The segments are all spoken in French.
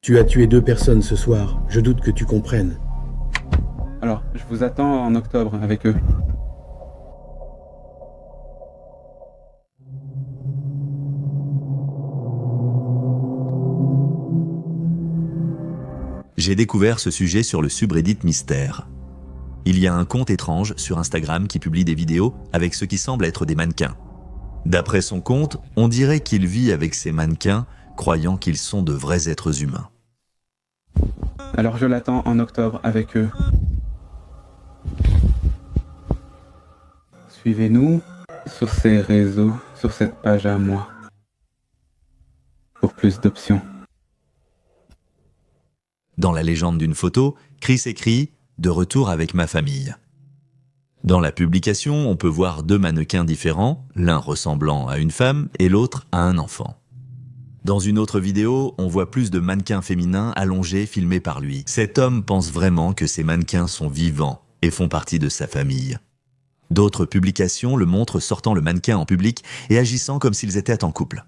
Tu as tué 2 personnes ce soir. Je doute que tu comprennes. Alors, je vous attends en octobre avec eux. J'ai découvert ce sujet sur le subreddit Mystère. Il y a un compte étrange sur Instagram qui publie des vidéos avec ce qui semble être des mannequins. D'après son compte, on dirait qu'il vit avec ces mannequins, croyant qu'ils sont de vrais êtres humains. Alors je l'attends en octobre avec eux. Suivez-nous sur ces réseaux, sur cette page à moi, pour plus d'options. Dans la légende d'une photo, Chris écrit « De retour avec ma famille ». Dans la publication, on peut voir 2 mannequins différents, l'un ressemblant à une femme et l'autre à un enfant. Dans une autre vidéo, on voit plus de mannequins féminins allongés filmés par lui. Cet homme pense vraiment que ces mannequins sont vivants et font partie de sa famille. D'autres publications le montrent sortant le mannequin en public et agissant comme s'ils étaient en couple.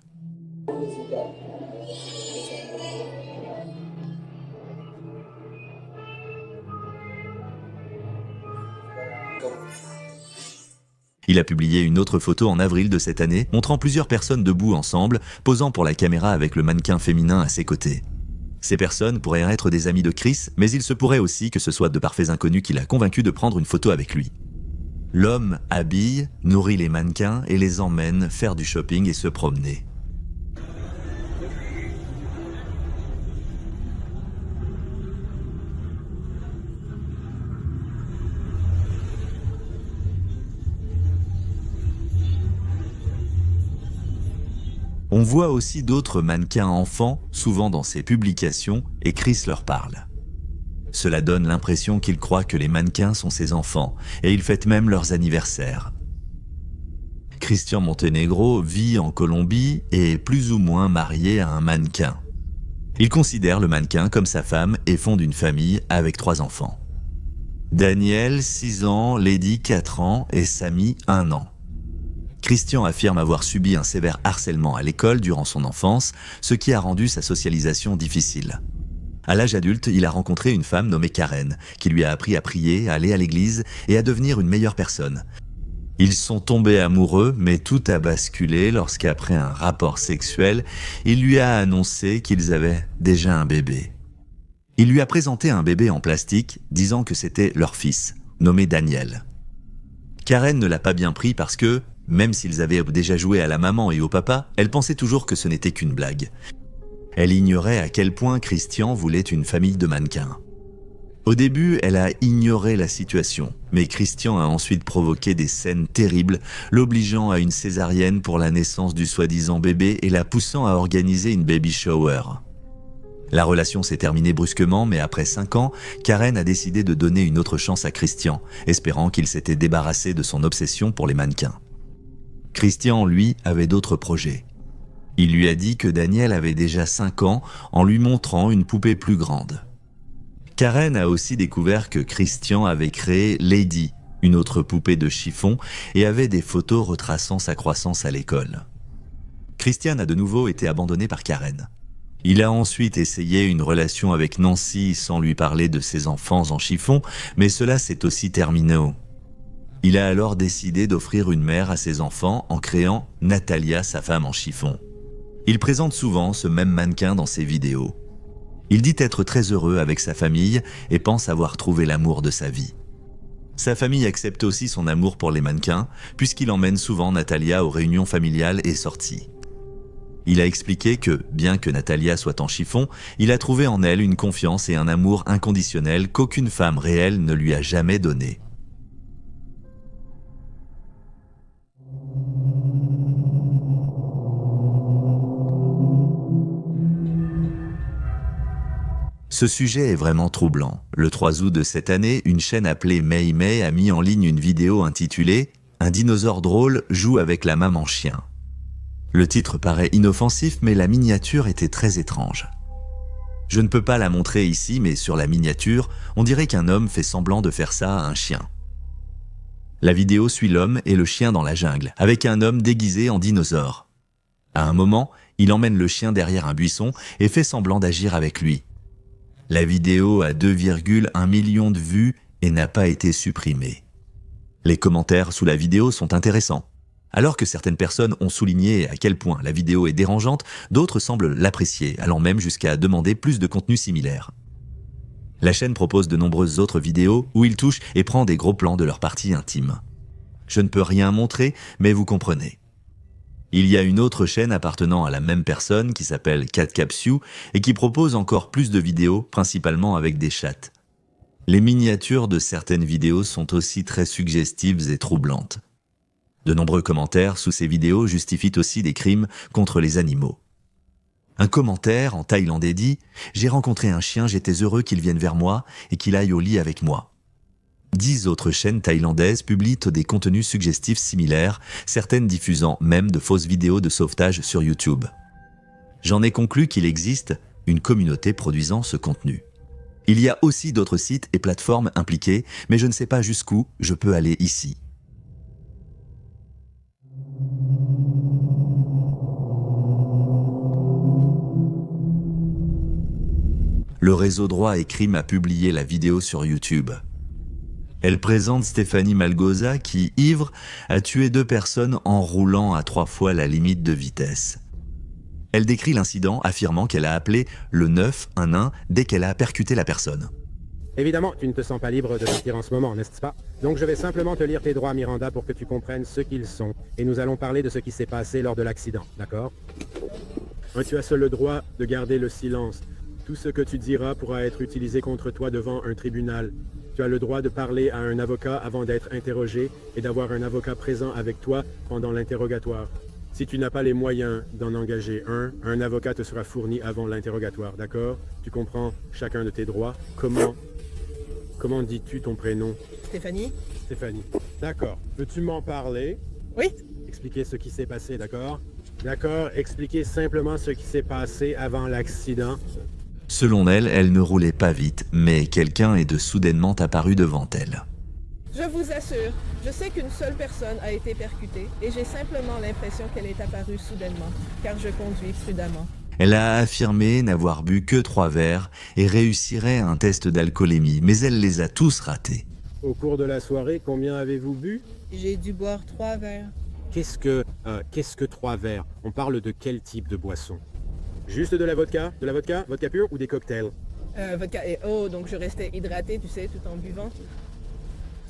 Il a publié une autre photo en avril de cette année, montrant plusieurs personnes debout ensemble, posant pour la caméra avec le mannequin féminin à ses côtés. Ces personnes pourraient être des amis de Chris, mais il se pourrait aussi que ce soit de parfaits inconnus qui l'a convaincu de prendre une photo avec lui. L'homme habille, nourrit les mannequins et les emmène faire du shopping et se promener. On voit aussi d'autres mannequins enfants, souvent dans ses publications, et Chris leur parle. Cela donne l'impression qu'il croit que les mannequins sont ses enfants, et il fête même leurs anniversaires. Christian Montenegro vit en Colombie et est plus ou moins marié à un mannequin. Il considère le mannequin comme sa femme et fonde une famille avec 3 enfants. Daniel, 6 ans, Lady, 4 ans et Samy, 1 an. Christian affirme avoir subi un sévère harcèlement à l'école durant son enfance, ce qui a rendu sa socialisation difficile. À l'âge adulte, il a rencontré une femme nommée Karen, qui lui a appris à prier, à aller à l'église et à devenir une meilleure personne. Ils sont tombés amoureux, mais tout a basculé lorsqu'après un rapport sexuel, il lui a annoncé qu'ils avaient déjà un bébé. Il lui a présenté un bébé en plastique, disant que c'était leur fils, nommé Daniel. Karen ne l'a pas bien pris parce que, même s'ils avaient déjà joué à la maman et au papa, elle pensait toujours que ce n'était qu'une blague. Elle ignorait à quel point Christian voulait une famille de mannequins. Au début, elle a ignoré la situation, mais Christian a ensuite provoqué des scènes terribles, l'obligeant à une césarienne pour la naissance du soi-disant bébé et la poussant à organiser une baby shower. La relation s'est terminée brusquement, mais après 5 ans, Karen a décidé de donner une autre chance à Christian, espérant qu'il s'était débarrassé de son obsession pour les mannequins. Christian, lui, avait d'autres projets. Il lui a dit que Daniel avait déjà 5 ans en lui montrant une poupée plus grande. Karen a aussi découvert que Christian avait créé Lady, une autre poupée de chiffon, et avait des photos retraçant sa croissance à l'école. Christian a de nouveau été abandonné par Karen. Il a ensuite essayé une relation avec Nancy sans lui parler de ses enfants en chiffon, mais cela s'est aussi terminé. Il a alors décidé d'offrir une mère à ses enfants en créant Natalia, sa femme en chiffon. Il présente souvent ce même mannequin dans ses vidéos. Il dit être très heureux avec sa famille et pense avoir trouvé l'amour de sa vie. Sa famille accepte aussi son amour pour les mannequins, puisqu'il emmène souvent Natalia aux réunions familiales et sorties. Il a expliqué que, bien que Natalia soit en chiffon, il a trouvé en elle une confiance et un amour inconditionnel qu'aucune femme réelle ne lui a jamais donné. Ce sujet est vraiment troublant. Le 3 août de cette année, une chaîne appelée Mei Mei a mis en ligne une vidéo intitulée « Un dinosaure drôle joue avec la maman chien ». Le titre paraît inoffensif, mais la miniature était très étrange. Je ne peux pas la montrer ici, mais sur la miniature, on dirait qu'un homme fait semblant de faire ça à un chien. La vidéo suit l'homme et le chien dans la jungle, avec un homme déguisé en dinosaure. À un moment, Il emmène le chien derrière un buisson et fait semblant d'agir avec lui. La vidéo a 2,1 millions de vues et n'a pas été supprimée. Les commentaires sous la vidéo sont intéressants. Alors que certaines personnes ont souligné à quel point la vidéo est dérangeante, d'autres semblent l'apprécier, allant même jusqu'à demander plus de contenu similaire. La chaîne propose de nombreuses autres vidéos où il touche et prend des gros plans de leurs parties intimes. Je ne peux rien montrer, mais vous comprenez. Il y a une autre chaîne appartenant à la même personne qui s'appelle CatCapsue et qui propose encore plus de vidéos, principalement avec des chats. Les miniatures de certaines vidéos sont aussi très suggestives et troublantes. De nombreux commentaires sous ces vidéos justifient aussi des crimes contre les animaux. Un commentaire en thaïlandais dit « J'ai rencontré un chien, j'étais heureux qu'il vienne vers moi et qu'il aille au lit avec moi ». 10 autres chaînes thaïlandaises publient des contenus suggestifs similaires, certaines diffusant même de fausses vidéos de sauvetage sur YouTube. J'en ai conclu qu'il existe une communauté produisant ce contenu. Il y a aussi d'autres sites et plateformes impliqués, mais je ne sais pas jusqu'où je peux aller ici. Le réseau Droit et Crime a publié la vidéo sur YouTube. Elle présente Stéphanie Malgoza qui, ivre, a tué 2 personnes en roulant à 3 fois la limite de vitesse. Elle décrit l'incident affirmant qu'elle a appelé le 911 dès qu'elle a percuté la personne. Évidemment, tu ne te sens pas libre de partir en ce moment, n'est-ce pas? Donc je vais simplement te lire tes droits, Miranda, pour que tu comprennes ce qu'ils sont. Et nous allons parler de ce qui s'est passé lors de l'accident, d'accord? Tu as seul le droit de garder le silence. Tout ce que tu diras pourra être utilisé contre toi devant un tribunal. Tu as le droit de parler à un avocat avant d'être interrogé et d'avoir un avocat présent avec toi pendant l'interrogatoire. Si tu n'as pas les moyens d'en engager un avocat te sera fourni avant l'interrogatoire, d'accord? Tu comprends chacun de tes droits. Comment dis-tu ton prénom? Stéphanie? Stéphanie. D'accord. Peux-tu m'en parler? Oui. Expliquer ce qui s'est passé, d'accord? D'accord, expliquer simplement ce qui s'est passé avant l'accident. Selon elle, elle ne roulait pas vite, mais quelqu'un est de soudainement apparu devant elle. Je vous assure, je sais qu'une seule personne a été percutée et j'ai simplement l'impression qu'elle est apparue soudainement, car je conduis prudemment. Elle a affirmé n'avoir bu que 3 verres et réussirait un test d'alcoolémie, mais elle les a tous ratés. Au cours de la soirée, combien avez-vous bu? J'ai dû boire 3 verres. Qu'est-ce que 3 verres? On parle de quel type de boisson? Juste de la vodka? De la vodka? Vodka pure ou des cocktails? Vodka et eau, donc je restais hydratée, tu sais, tout en buvant.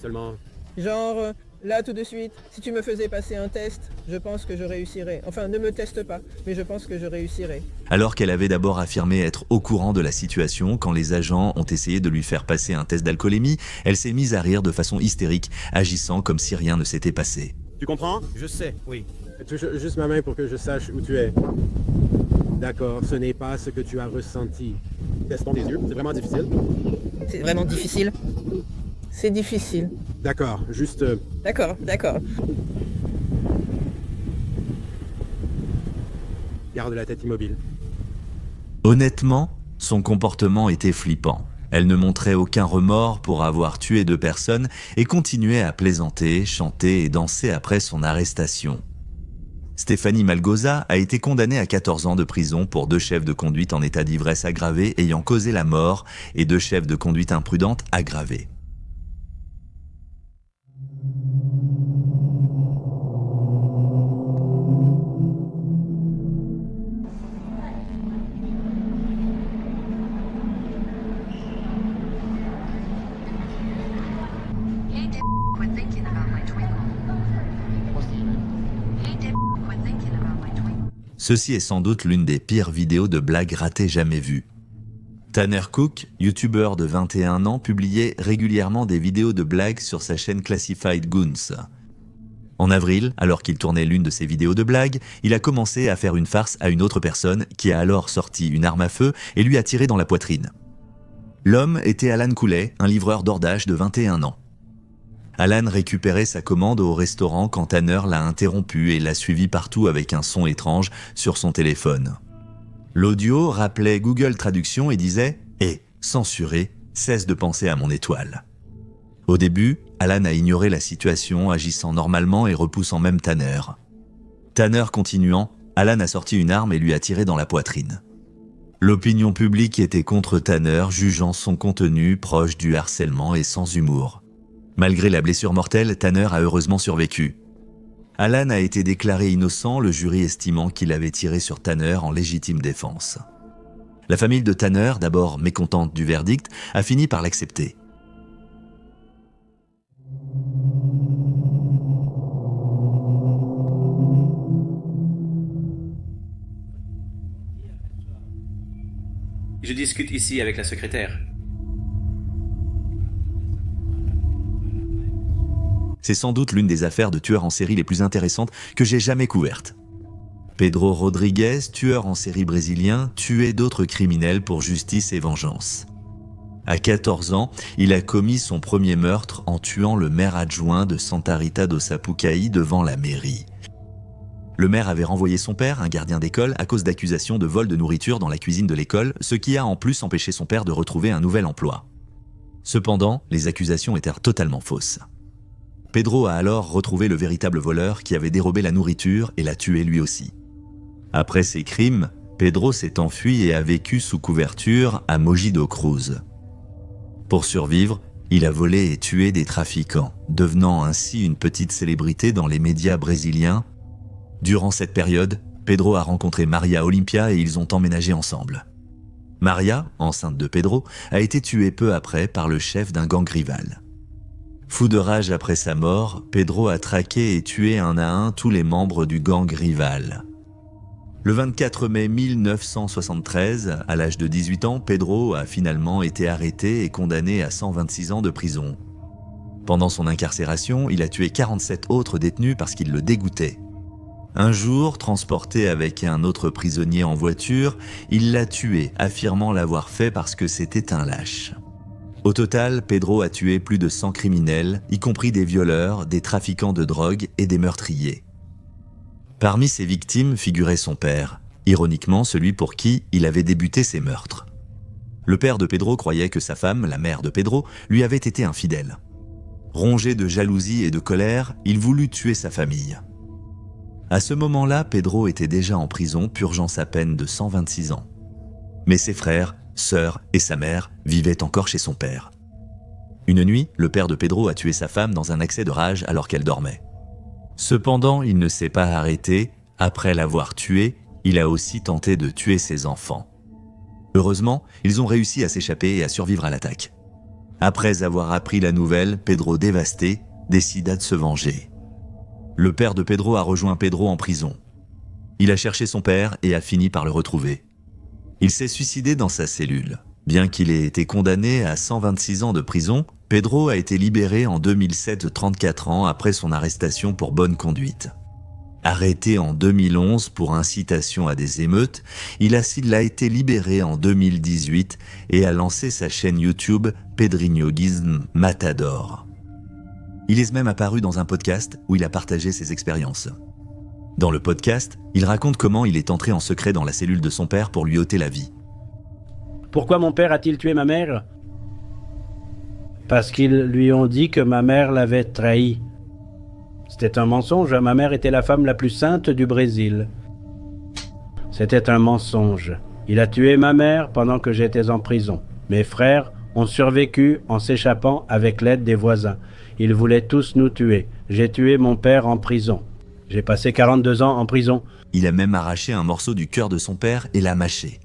Seulement... Genre, là tout de suite, si tu me faisais passer un test, je pense que je réussirais. Enfin, ne me teste pas, mais je pense que je réussirais. Alors qu'elle avait d'abord affirmé être au courant de la situation, quand les agents ont essayé de lui faire passer un test d'alcoolémie, elle s'est mise à rire de façon hystérique, agissant comme si rien ne s'était passé. Tu comprends? Je sais, oui. Touche juste ma main pour que je sache où tu es. D'accord, ce n'est pas ce que tu as ressenti. Testons tes yeux, c'est vraiment difficile. C'est vraiment difficile? C'est difficile. D'accord, juste... D'accord. Garde la tête immobile. Honnêtement, son comportement était flippant. Elle ne montrait aucun remords pour avoir tué 2 personnes et continuait à plaisanter, chanter et danser après son arrestation. Stéphanie Malgoza a été condamnée à 14 ans de prison pour 2 chefs de conduite en état d'ivresse aggravée ayant causé la mort et 2 chefs de conduite imprudente aggravés. Hey Dip, quit thinking about my twinkle. Hey Dip, quit thinking about my twinkle. Ceci est sans doute l'une des pires vidéos de blagues ratées jamais vues. Tanner Cook, youtubeur de 21 ans, publiait régulièrement des vidéos de blagues sur sa chaîne Classified Goons. En avril, alors qu'il tournait l'une de ses vidéos de blagues, il a commencé à faire une farce à une autre personne qui a alors sorti une arme à feu et lui a tiré dans la poitrine. L'homme était Alan Cooley, un livreur DoorDash de 21 ans. Alan récupérait sa commande au restaurant quand Tanner l'a interrompu et l'a suivi partout avec un son étrange sur son téléphone. L'audio rappelait Google Traduction et disait « Hé, censuré, cesse de penser à mon étoile ». Au début, Alan a ignoré la situation, agissant normalement et repoussant même Tanner. Tanner continuant, Alan a sorti une arme et lui a tiré dans la poitrine. L'opinion publique était contre Tanner, jugeant son contenu proche du harcèlement et sans humour. Malgré la blessure mortelle, Tanner a heureusement survécu. Alan a été déclaré innocent, le jury estimant qu'il avait tiré sur Tanner en légitime défense. La famille de Tanner, d'abord mécontente du verdict, a fini par l'accepter. Je discute ici avec la secrétaire. C'est sans doute l'une des affaires de tueurs en série les plus intéressantes que j'ai jamais couvertes. Pedro Rodrigues, tueur en série brésilien, tuait d'autres criminels pour justice et vengeance. À 14 ans, il a commis son premier meurtre en tuant le maire adjoint de Santa Rita do Sapucaí devant la mairie. Le maire avait renvoyé son père, un gardien d'école, à cause d'accusations de vol de nourriture dans la cuisine de l'école, ce qui a en plus empêché son père de retrouver un nouvel emploi. Cependant, les accusations étaient totalement fausses. Pedro a alors retrouvé le véritable voleur qui avait dérobé la nourriture et l'a tué lui aussi. Après ces crimes, Pedro s'est enfui et a vécu sous couverture à Mogi do Cruz. Pour survivre, il a volé et tué des trafiquants, devenant ainsi une petite célébrité dans les médias brésiliens. Durant cette période, Pedro a rencontré Maria Olympia et ils ont emménagé ensemble. Maria, enceinte de Pedro, a été tuée peu après par le chef d'un gang rival. Fou de rage après sa mort, Pedro a traqué et tué un à un tous les membres du gang rival. Le 24 mai 1973, à l'âge de 18 ans, Pedro a finalement été arrêté et condamné à 126 ans de prison. Pendant son incarcération, il a tué 47 autres détenus parce qu'il le dégoûtait. Un jour, transporté avec un autre prisonnier en voiture, il l'a tué, affirmant l'avoir fait parce que c'était un lâche. Au total, Pedro a tué plus de 100 criminels, y compris des violeurs, des trafiquants de drogue et des meurtriers. Parmi ses victimes figurait son père, ironiquement celui pour qui il avait débuté ses meurtres. Le père de Pedro croyait que sa femme, la mère de Pedro, lui avait été infidèle. Rongé de jalousie et de colère, il voulut tuer sa famille. À ce moment-là, Pedro était déjà en prison, purgeant sa peine de 126 ans. Mais ses frères, sœurs et sa mère vivaient encore chez son père. Une nuit, le père de Pedro a tué sa femme dans un accès de rage alors qu'elle dormait. Cependant, il ne s'est pas arrêté. Après l'avoir tué, il a aussi tenté de tuer ses enfants. Heureusement, ils ont réussi à s'échapper et à survivre à l'attaque. Après avoir appris la nouvelle, Pedro, dévasté, décida de se venger. Le père de Pedro a rejoint Pedro en prison. Il a cherché son père et a fini par le retrouver. Il s'est suicidé dans sa cellule. Bien qu'il ait été condamné à 126 ans de prison, Pedro a été libéré en 2007, 34 ans après son arrestation pour bonne conduite. Arrêté en 2011 pour incitation à des émeutes, il a été libéré en 2018 et a lancé sa chaîne YouTube Pedrinho Guism Matador. Il est même apparu dans un podcast où il a partagé ses expériences. Dans le podcast, il raconte comment il est entré en secret dans la cellule de son père pour lui ôter la vie. Pourquoi mon père a-t-il tué ma mère ? Parce qu'ils lui ont dit que ma mère l'avait trahi. C'était un mensonge, ma mère était la femme la plus sainte du Brésil. C'était un mensonge. Il a tué ma mère pendant que j'étais en prison. Mes frères ont survécu en s'échappant avec l'aide des voisins. Ils voulaient tous nous tuer. J'ai tué mon père en prison. J'ai passé 42 ans en prison. Il a même arraché un morceau du cœur de son père et l'a mâché.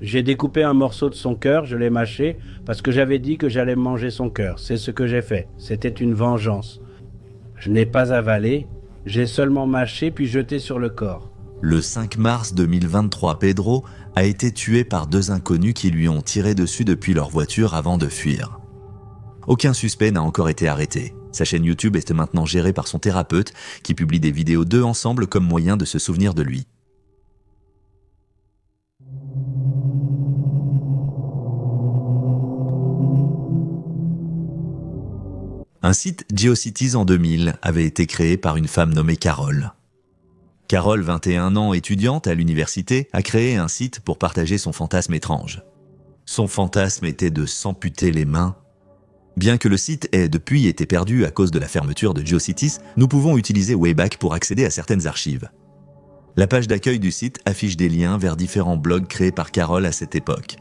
J'ai découpé un morceau de son cœur, je l'ai mâché, parce que j'avais dit que j'allais manger son cœur. C'est ce que j'ai fait. C'était une vengeance. Je n'ai pas avalé, j'ai seulement mâché puis jeté sur le corps. Le 5 mars 2023, Pedro a été tué par deux inconnus qui lui ont tiré dessus depuis leur voiture avant de fuir. Aucun suspect n'a encore été arrêté. Sa chaîne YouTube est maintenant gérée par son thérapeute qui publie des vidéos d'eux ensemble comme moyen de se souvenir de lui. Un site GeoCities en 2000 avait été créé par une femme nommée Carole. Carole, 21 ans, étudiante à l'université, a créé un site pour partager son fantasme étrange. Son fantasme était de s'amputer les mains. Bien que le site ait depuis été perdu à cause de la fermeture de GeoCities, nous pouvons utiliser Wayback pour accéder à certaines archives. La page d'accueil du site affiche des liens vers différents blogs créés par Carole à cette époque.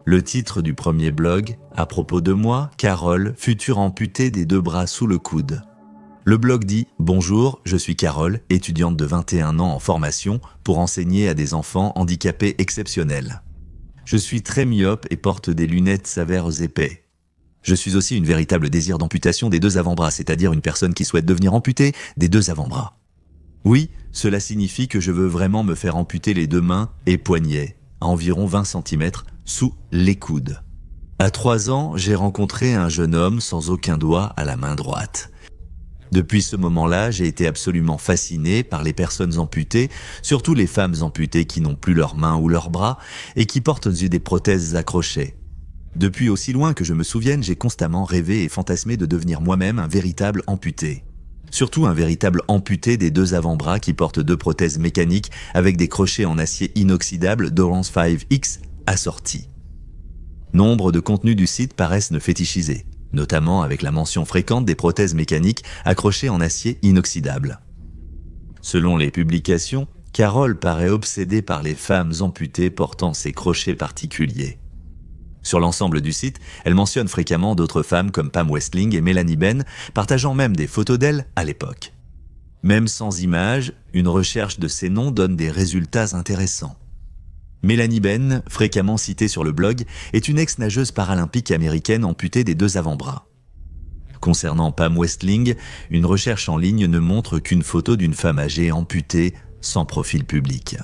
Le titre du premier blog, à propos de moi, Carole, future amputée des 2 bras sous le coude. Le blog dit « Bonjour, je suis Carole, étudiante de 21 ans en formation pour enseigner à des enfants handicapés exceptionnels. Je suis très myope et porte des lunettes sévères épais. Je suis aussi une véritable désir d'amputation des 2 avant-bras, c'est-à-dire une personne qui souhaite devenir amputée des 2 avant-bras. Oui, cela signifie que je veux vraiment me faire amputer les 2 mains et poignets, à environ 20 cm, sous les coudes. À 3 ans, j'ai rencontré un jeune homme sans aucun doigt à la main droite. Depuis ce moment-là, j'ai été absolument fasciné par les personnes amputées, surtout les femmes amputées qui n'ont plus leurs mains ou leurs bras et qui portent des prothèses accrochées. Depuis aussi loin que je me souvienne, j'ai constamment rêvé et fantasmé de devenir moi-même un véritable amputé. Surtout un véritable amputé des 2 avant-bras qui portent 2 prothèses mécaniques avec des crochets en acier inoxydable Dorance 5X assortis. Nombre de contenus du site paraissent ne fétichiser, notamment avec la mention fréquente des prothèses mécaniques accrochées en acier inoxydable. Selon les publications, Carole paraît obsédée par les femmes amputées portant ces crochets particuliers. Sur l'ensemble du site, elle mentionne fréquemment d'autres femmes comme Pam Westling et Mélanie Ben, partageant même des photos d'elles à l'époque. Même sans images, une recherche de ces noms donne des résultats intéressants. Mélanie Ben, fréquemment citée sur le blog, est une ex-nageuse paralympique américaine amputée des 2 avant-bras. Concernant Pam Westling, une recherche en ligne ne montre qu'une photo d'une femme âgée amputée sans profil public.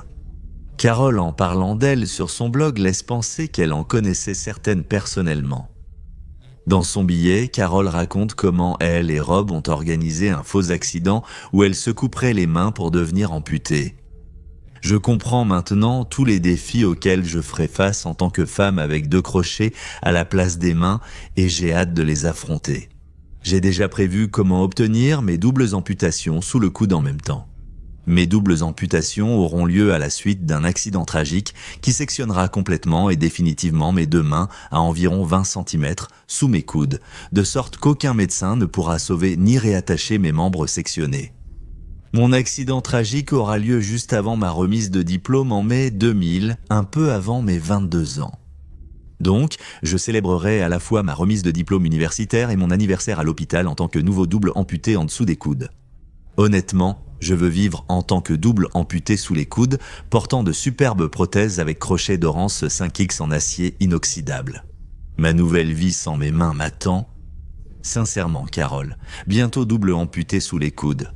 Carole, en parlant d'elle sur son blog, laisse penser qu'elle en connaissait certaines personnellement. Dans son billet, Carole raconte comment elle et Rob ont organisé un faux accident où elle se couperait les mains pour devenir amputée. Je comprends maintenant tous les défis auxquels je ferai face en tant que femme avec 2 crochets à la place des mains et j'ai hâte de les affronter. J'ai déjà prévu comment obtenir mes doubles amputations sous le coude en même temps. Mes doubles amputations auront lieu à la suite d'un accident tragique qui sectionnera complètement et définitivement mes 2 mains à environ 20 cm sous mes coudes, de sorte qu'aucun médecin ne pourra sauver ni réattacher mes membres sectionnés. Mon accident tragique aura lieu juste avant ma remise de diplôme en mai 2000, un peu avant mes 22 ans. Donc, je célébrerai à la fois ma remise de diplôme universitaire et mon anniversaire à l'hôpital en tant que nouveau double amputé en dessous des coudes. Honnêtement, je veux vivre en tant que double amputé sous les coudes, portant de superbes prothèses avec crochets Dorance 5X en acier inoxydable. Ma nouvelle vie sans mes mains m'attend. Sincèrement, Carole, bientôt double amputé sous les coudes.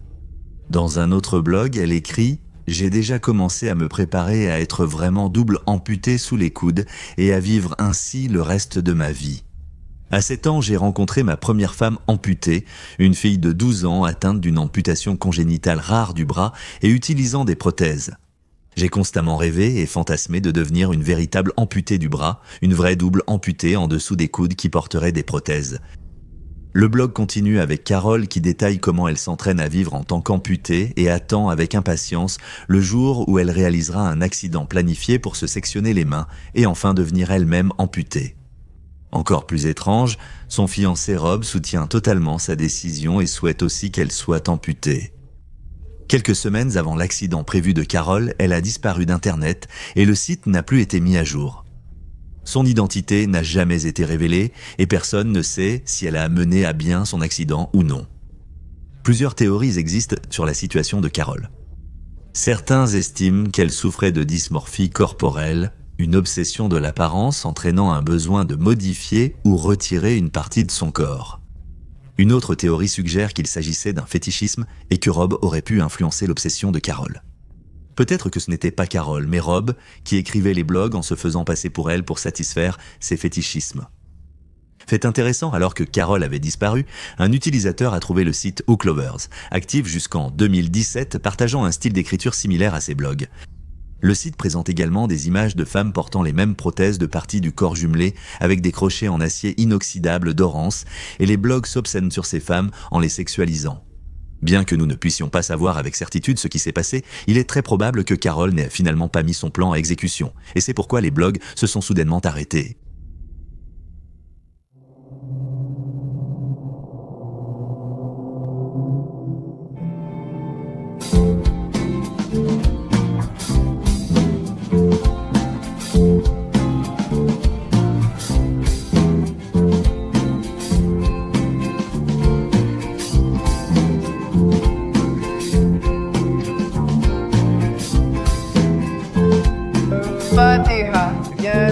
Dans un autre blog, elle écrit « J'ai déjà commencé à me préparer à être vraiment double amputé sous les coudes et à vivre ainsi le reste de ma vie. » À 7 ans, j'ai rencontré ma première femme amputée, une fille de 12 ans atteinte d'une amputation congénitale rare du bras et utilisant des prothèses. J'ai constamment rêvé et fantasmé de devenir une véritable amputée du bras, une vraie double amputée en dessous des coudes qui porterait des prothèses. Le blog continue avec Carole qui détaille comment elle s'entraîne à vivre en tant qu'amputée et attend avec impatience le jour où elle réalisera un accident planifié pour se sectionner les mains et enfin devenir elle-même amputée. Encore plus étrange, son fiancé Rob soutient totalement sa décision et souhaite aussi qu'elle soit amputée. Quelques semaines avant l'accident prévu de Carole, elle a disparu d'Internet et le site n'a plus été mis à jour. Son identité n'a jamais été révélée et personne ne sait si elle a mené à bien son accident ou non. Plusieurs théories existent sur la situation de Carole. Certains estiment qu'elle souffrait de dysmorphie corporelle, une obsession de l'apparence entraînant un besoin de modifier ou retirer une partie de son corps. Une autre théorie suggère qu'il s'agissait d'un fétichisme et que Rob aurait pu influencer l'obsession de Carole. Peut-être que ce n'était pas Carole, mais Rob, qui écrivait les blogs en se faisant passer pour elle pour satisfaire ses fétichismes. Fait intéressant, alors que Carole avait disparu, un utilisateur a trouvé le site Hooklovers, actif jusqu'en 2017, partageant un style d'écriture similaire à ses blogs. Le site présente également des images de femmes portant les mêmes prothèses de parties du corps jumelées avec des crochets en acier inoxydable Dorance, et les blogs s'obscènent sur ces femmes en les sexualisant. Bien que nous ne puissions pas savoir avec certitude ce qui s'est passé, il est très probable que Carole n'ait finalement pas mis son plan à exécution, et c'est pourquoi les blogs se sont soudainement arrêtés.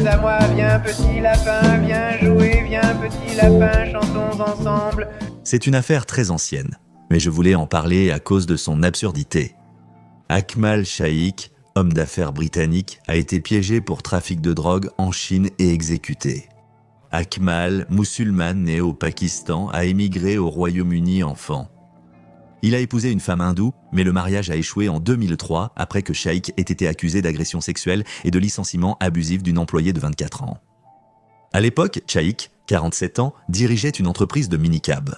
viens à moi, viens petit lapin, viens jouer, viens petit lapin, chantons ensemble. C'est une affaire très ancienne, mais je voulais en parler à cause de son absurdité. Akmal Shaikh, homme d'affaires britannique, a été piégé pour trafic de drogue en Chine et exécuté. Akmal, musulman né au Pakistan, a émigré au Royaume-Uni enfant. Il a épousé une femme hindoue, mais le mariage a échoué en 2003 après que Shaikh ait été accusé d'agression sexuelle et de licenciement abusif d'une employée de 24 ans. À l'époque, Shaikh, 47 ans, dirigeait une entreprise de minicab.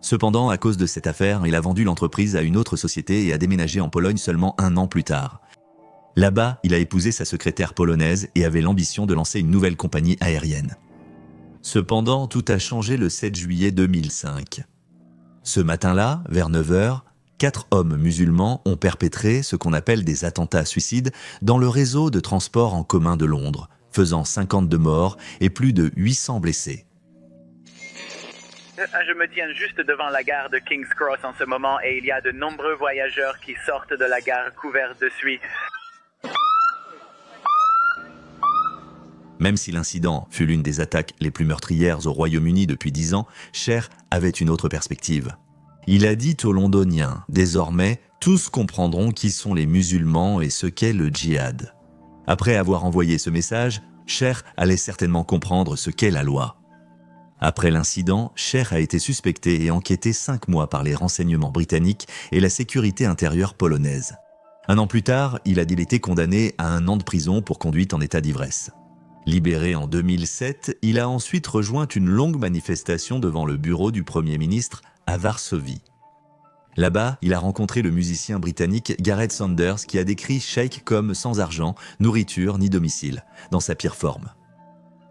Cependant, à cause de cette affaire, il a vendu l'entreprise à une autre société et a déménagé en Pologne seulement 1 an plus tard. Là-bas, il a épousé sa secrétaire polonaise et avait l'ambition de lancer une nouvelle compagnie aérienne. Cependant, tout a changé le 7 juillet 2005. Ce matin-là, vers 9h, 4 hommes musulmans ont perpétré ce qu'on appelle des attentats suicides dans le réseau de transport en commun de Londres, faisant 52 morts et plus de 800 blessés. Je me tiens juste devant la gare de King's Cross en ce moment et il y a de nombreux voyageurs qui sortent de la gare couverts de suie. Même si l'incident fut l'une des attaques les plus meurtrières au Royaume-Uni depuis 10 ans, Cher avait une autre perspective. Il a dit aux Londoniens, désormais, tous comprendront qui sont les musulmans et ce qu'est le djihad. Après avoir envoyé ce message, Cher allait certainement comprendre ce qu'est la loi. Après l'incident, Cher a été suspecté et enquêté 5 mois par les renseignements britanniques et la sécurité intérieure polonaise. 1 an plus tard, il a été condamné à 1 an de prison pour conduite en état d'ivresse. Libéré en 2007, il a ensuite rejoint une longue manifestation devant le bureau du Premier ministre à Varsovie. Là-bas, il a rencontré le musicien britannique Gareth Sanders qui a décrit Shaikh comme sans argent, nourriture ni domicile, dans sa pire forme.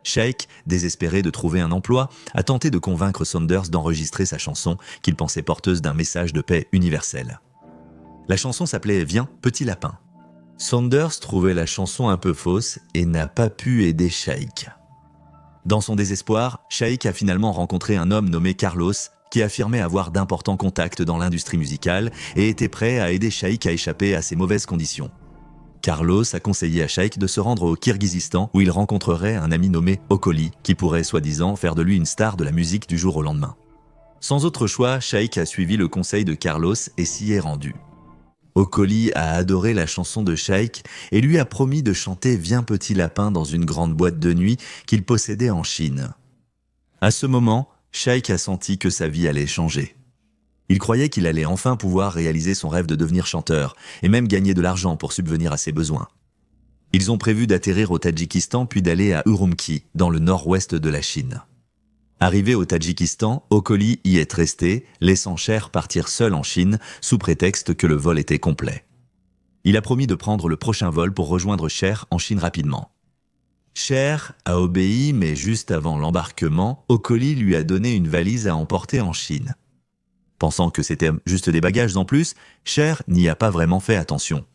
Shaikh, désespéré de trouver un emploi, a tenté de convaincre Sanders d'enregistrer sa chanson qu'il pensait porteuse d'un message de paix universel. La chanson s'appelait « Viens, petit lapin ». Sanders trouvait la chanson un peu fausse et n'a pas pu aider Shaikh. Dans son désespoir, Shaikh a finalement rencontré un homme nommé Carlos qui affirmait avoir d'importants contacts dans l'industrie musicale et était prêt à aider Shaikh à échapper à ses mauvaises conditions. Carlos a conseillé à Shaikh de se rendre au Kirghizistan où il rencontrerait un ami nommé Okoli qui pourrait soi-disant faire de lui une star de la musique du jour au lendemain. Sans autre choix, Shaikh a suivi le conseil de Carlos et s'y est rendu. Okoli a adoré la chanson de Shaikh et lui a promis de chanter « Viens petit lapin » dans une grande boîte de nuit qu'il possédait en Chine. À ce moment, Shaikh a senti que sa vie allait changer. Il croyait qu'il allait enfin pouvoir réaliser son rêve de devenir chanteur et même gagner de l'argent pour subvenir à ses besoins. Ils ont prévu d'atterrir au Tadjikistan puis d'aller à Urumqi, dans le nord-ouest de la Chine. Arrivé au Tadjikistan, Okoli y est resté, laissant Cher partir seul en Chine sous prétexte que le vol était complet. Il a promis de prendre le prochain vol pour rejoindre Cher en Chine rapidement. Cher a obéi, mais juste avant l'embarquement, Okoli lui a donné une valise à emporter en Chine. Pensant que c'était juste des bagages en plus, Cher n'y a pas vraiment fait attention.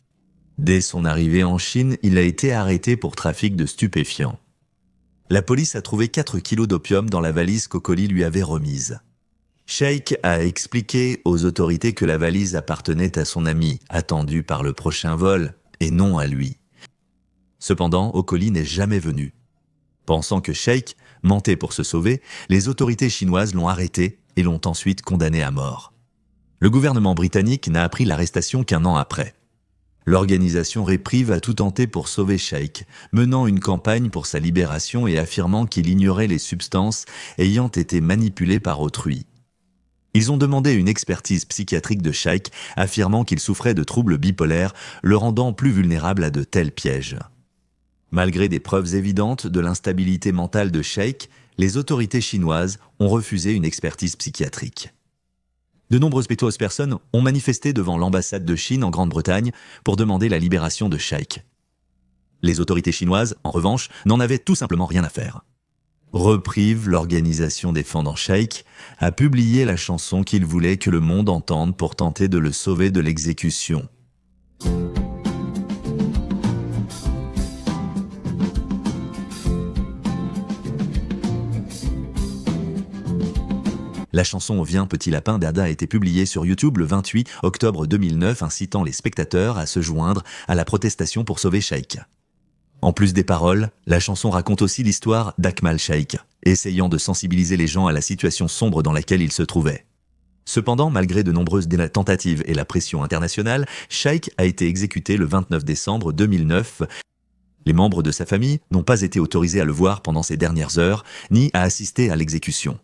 Dès son arrivée en Chine, il a été arrêté pour trafic de stupéfiants. La police a trouvé 4 kilos d'opium dans la valise qu'Okoli lui avait remise. Shaikh a expliqué aux autorités que la valise appartenait à son ami, attendu par le prochain vol, et non à lui. Cependant, Okoli n'est jamais venu. Pensant que Shaikh mentait pour se sauver, les autorités chinoises l'ont arrêté et l'ont ensuite condamné à mort. Le gouvernement britannique n'a appris l'arrestation qu'1 an après. L'organisation Reprieve a tout tenté pour sauver Shaikh, menant une campagne pour sa libération et affirmant qu'il ignorait les substances ayant été manipulées par autrui. Ils ont demandé une expertise psychiatrique de Shaikh, affirmant qu'il souffrait de troubles bipolaires, le rendant plus vulnérable à de tels pièges. Malgré des preuves évidentes de l'instabilité mentale de Shaikh, les autorités chinoises ont refusé une expertise psychiatrique. De nombreuses personnes ont manifesté devant l'ambassade de Chine en Grande-Bretagne pour demander la libération de Shaikh. Les autorités chinoises, en revanche, n'en avaient tout simplement rien à faire. Reprieve, l'organisation défendant Shaikh, a publié la chanson qu'il voulait que le monde entende pour tenter de le sauver de l'exécution. La chanson « Viens petit lapin » d'Ada a été publiée sur YouTube le 28 octobre 2009, incitant les spectateurs à se joindre à la protestation pour sauver Shaikh. En plus des paroles, la chanson raconte aussi l'histoire d'Akmal Shaikh, essayant de sensibiliser les gens à la situation sombre dans laquelle il se trouvait. Cependant, malgré de nombreuses tentatives et la pression internationale, Shaikh a été exécuté le 29 décembre 2009. Les membres de sa famille n'ont pas été autorisés à le voir pendant ces dernières heures, ni à assister à l'exécution.